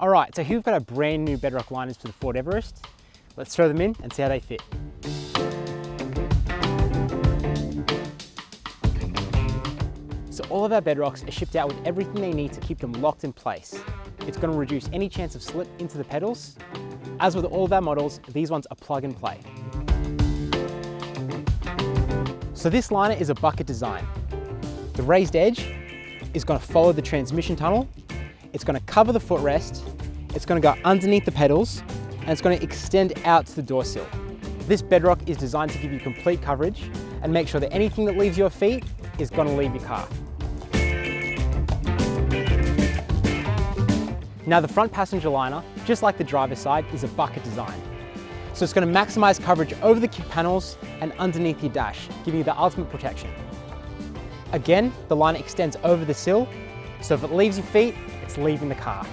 All right, so here we've got our brand new Bedrock Liners for the Ford Everest. Let's throw them in and see how they fit. So all of our Bedrocks are shipped out with everything they need to keep them locked in place. It's going to reduce any chance of slip into the pedals. As with all of our models, these ones are plug and play. So this liner is a bucket design. The raised edge is going to follow the transmission tunnel. It's going to cover the footrest. It's going to go underneath the pedals, and it's going to extend out to the door sill. This Bedrock is designed to give you complete coverage and make sure that anything that leaves your feet is going to leave your car. Now the front passenger liner, just like the driver's side, is a bucket design. So it's going to maximize coverage over the kick panels and underneath your dash, giving you the ultimate protection. Again, the liner extends over the sill, so if it leaves your feet, it's leaving the car.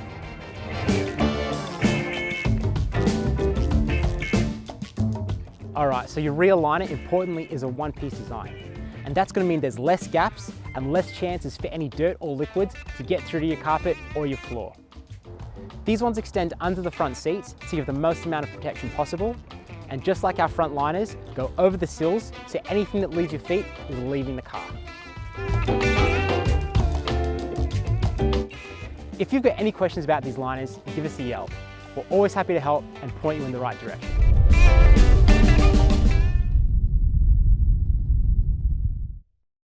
All right, so your rear liner, importantly, is a one-piece design. And that's going to mean there's less gaps and less chances for any dirt or liquids to get through to your carpet or your floor. These ones extend under the front seats to give the most amount of protection possible. And just like our front liners, go over the sills, so anything that leaves your feet is leaving the car. If you've got any questions about these liners, give us a yell. We're always happy to help and point you in the right direction.